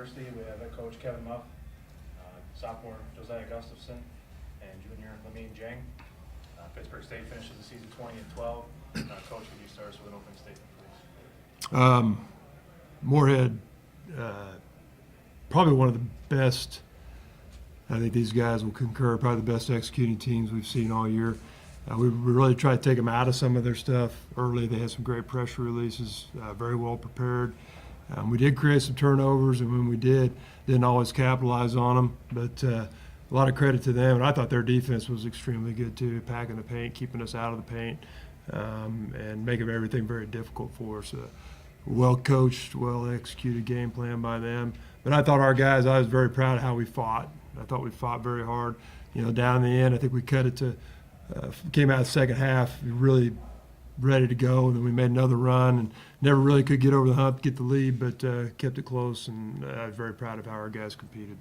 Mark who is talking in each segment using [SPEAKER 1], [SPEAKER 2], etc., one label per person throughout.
[SPEAKER 1] University. We have head coach Kevin Muff, sophomore Josiah Gustafson, and junior Lamine Jang. Pittsburg State finishes the season 20-12. Coach, could you start us with an opening statement, please?
[SPEAKER 2] Moorhead, probably one of the best. I think these guys will concur, probably the best executing teams we've seen all year. We really tried to take them out of some of their stuff early. They had some great pressure releases, very well prepared. We did create some turnovers, and when we didn't always capitalize on them. But a lot of credit to them. And I thought their defense was extremely good too, packing the paint, keeping us out of the paint, and making everything very difficult for us. Well coached, well executed game plan by them. But I thought our guys, I was very proud of how we fought. I thought we fought very hard. Down in the end, I think we cut it to, came out the second half really ready to go, and then we made another run and never really could get over the hump, get the lead, but kept it close, and I was very proud of how our guys competed.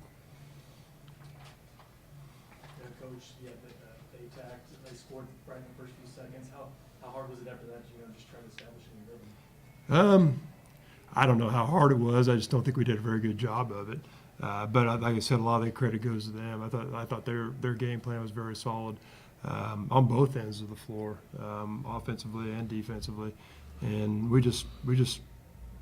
[SPEAKER 3] Yeah, Coach, they attacked, they scored right in the first few seconds. How hard was it after that, just trying to establish a new rhythm?
[SPEAKER 2] I don't know how hard it was. I just don't think we did a very good job of it. But like I said, a lot of the credit goes to them. I thought their game plan was very solid on both ends of the floor, offensively and defensively. And we just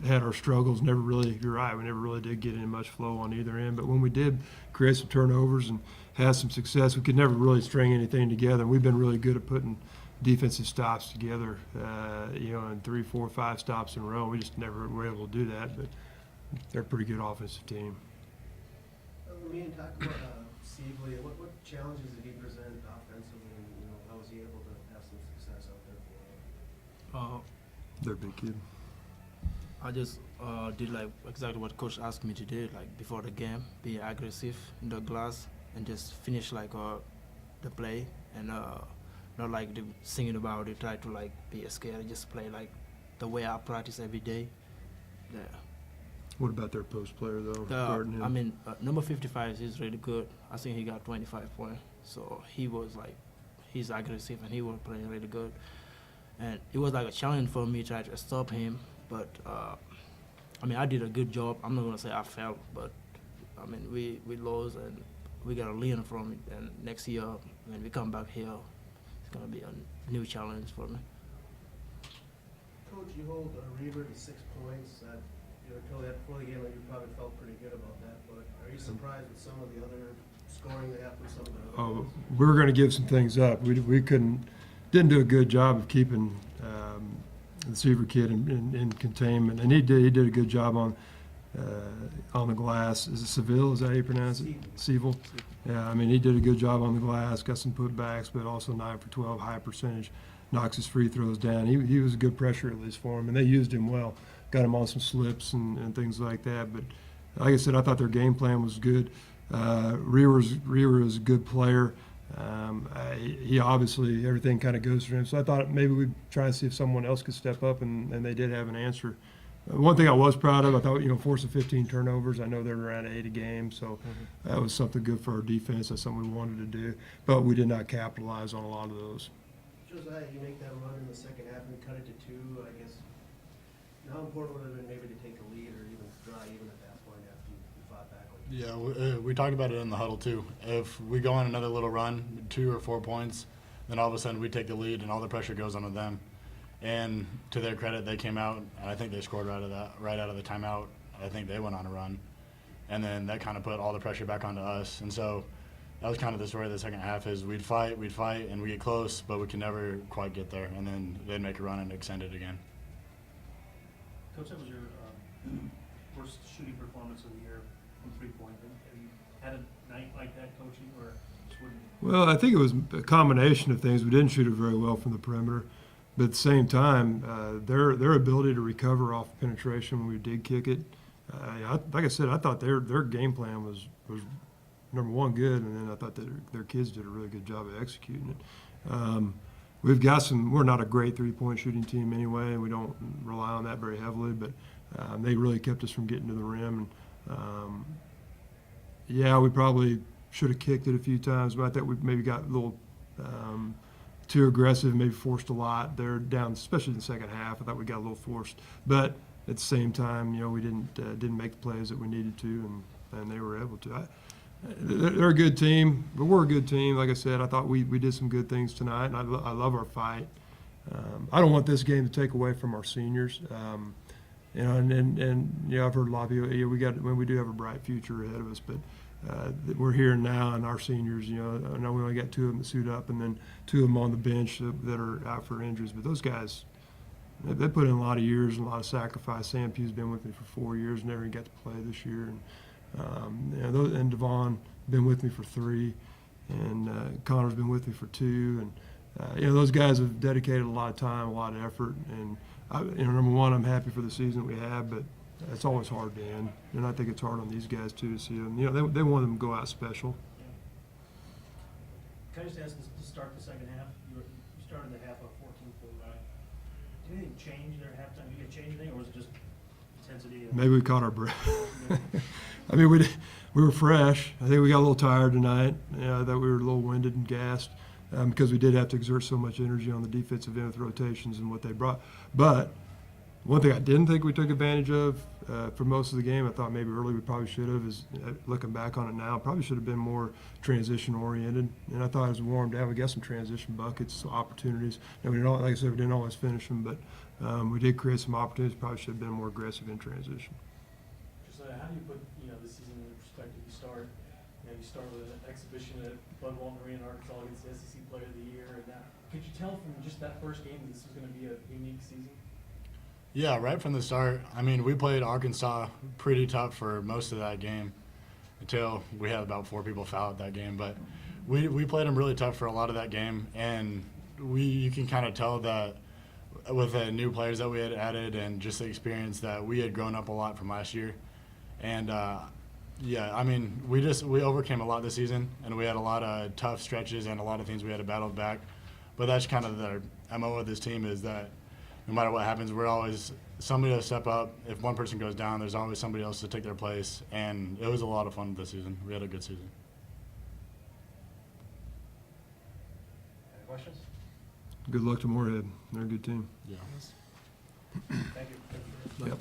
[SPEAKER 2] had our struggles. You're right. We never really did get any much flow on either end. But when we did create some turnovers and had some success, we could never really string anything together. We've been really good at putting defensive stops together, in 3, 4, 5 stops in a row. We just never were able to do that. But they're a pretty good offensive team.
[SPEAKER 4] Let me talk about Sibley. What challenges did he present offensively, and how was he able to have some success out there for him?
[SPEAKER 2] They're a big kid.
[SPEAKER 5] I just did exactly what coach asked me to do, before the game, be aggressive in the glass and just finish the play, and not singing about it, try to be scared, just play the way I practice every day. Yeah.
[SPEAKER 2] What about their post player, though?
[SPEAKER 5] Number 55 is really good. I think he got 25 points. So he's aggressive and he was playing really good. And it was a challenge for me to try to stop him. But, I did a good job. I'm not going to say I failed, but, we lost and we got to learn from it. And next year, when we come back here, it's going to be a new challenge for me.
[SPEAKER 4] Coach, you hold Reaver to 6 points. Before the game, you probably felt pretty good about that. But are you surprised with some of the other scoring they have from some of the other guys?
[SPEAKER 2] We were going to give some things up. We didn't do a good job of keeping the Seaver kid in containment, and he did a good job on the glass. Is it Seville? Is that how you pronounce it? Seville. Yeah, he did a good job on the glass. Got some putbacks, but also 9 for 12, high percentage. Knocks his free throws down. He was a good pressure release for him, and they used him well. Got him on some slips and things like that. But like I said, I thought their game plan was good. Reaver is a good player. He obviously, everything kind of goes for him. So I thought maybe we'd try and see if someone else could step up, and they did have an answer. One thing I was proud of, I thought, forcing 15 turnovers. I know they're around 8 a game, so that was something good for our defense. That's something we wanted to do. But we did not capitalize on a lot of those.
[SPEAKER 4] Josiah, you make that run in the second half and cut it to 2, I guess. How important would it have been maybe to take a lead or even draw even at that point after you fought back?
[SPEAKER 6] Yeah, we talked about it in the huddle too. If we go on another little run, 2 or 4 points, then all of a sudden we take the lead and all the pressure goes onto them. And to their credit, they came out and I think they scored right out of the timeout. I think they went on a run, and then that kind of put all the pressure back onto us. And so that was kind of the story of the second half: is we'd fight, and we get close, but we can never quite get there. And then they'd make a run and extend it again.
[SPEAKER 3] Coach, that was your worst shooting performance of the year from 3-point. Have you had a night like that coaching, or just wouldn't?
[SPEAKER 2] Well, I think it was a combination of things. We didn't shoot it very well from the perimeter, but at the same time, their ability to recover off penetration when we did kick it, like I said, I thought their game plan was number one good, and then I thought that their kids did a really good job of executing it. We've got we're not a great 3-point shooting team anyway, and we don't rely on that very heavily, but they really kept us from getting to the rim. And, we probably should have kicked it a few times, but I thought we maybe got a little too aggressive, maybe forced a lot. They're down, especially in the second half. I thought we got a little forced. But at the same time, you know, we didn't make the plays that we needed to, and they were able to. They're a good team, but we're a good team. Like I said, I thought we did some good things tonight, and I love our fight. I don't want this game to take away from our seniors. You know, and you know, I've heard a lot of people. You know, we do have a bright future ahead of us, but we're here now, and our seniors. You know, I know we only got 2 of them that suit up, and then 2 of them on the bench that are out for injuries. But those guys, they put in a lot of years and a lot of sacrifice. Sam Pugh's been with me for 4 years, never even got to play this year, and you know, and Devon been with me for 3, and Connor's been with me for 2, and you know, those guys have dedicated a lot of time, a lot of effort, and you know, number one, I'm happy for the season that we have, but it's always hard to end, and I think it's hard on these guys too to see them. You know, they want them to go out special.
[SPEAKER 3] Can I just ask this to start the second half? You started the half of 14-4 ride. Did anything change there at halftime? Did you get change anything, or was it just intensity?
[SPEAKER 2] Maybe we caught our breath. I mean, we were fresh. I think we got a little tired tonight. Yeah, that we were a little winded and gassed. Because we did have to exert so much energy on the defensive end with rotations and what they brought. But one thing I didn't think we took advantage of for most of the game, I thought maybe early we probably should have, is looking back on it now, probably should have been more transition oriented. And I thought as we warmed down, we got some transition buckets, opportunities. And we didn't, like I said, we didn't always finish them, but we did create some opportunities. Probably should have been more aggressive in transition.
[SPEAKER 7] Just how do you put the season in perspective? You start with an exhibition at Bud Walton Arena in Arkansas against the SEC Player of the Year, and could you tell from just that first game that this was going to be a unique season?
[SPEAKER 6] Yeah, right from the start. I mean, we played Arkansas pretty tough for most of that game until we had about 4 people foul at that game. But we played them really tough for a lot of that game, and you can kind of tell that with the new players that we had added and just the experience that we had grown up a lot from last year. And yeah, I mean, we overcame a lot this season, and we had a lot of tough stretches and a lot of things we had to battle back. But that's kind of the MO of this team, is that no matter what happens, we're always somebody to step up. If one person goes down, there's always somebody else to take their place. And it was a lot of fun this season. We had a good season.
[SPEAKER 1] Any questions?
[SPEAKER 2] Good luck to Moorhead. They're a good team.
[SPEAKER 6] Yeah.
[SPEAKER 1] Thank you.
[SPEAKER 2] Yep.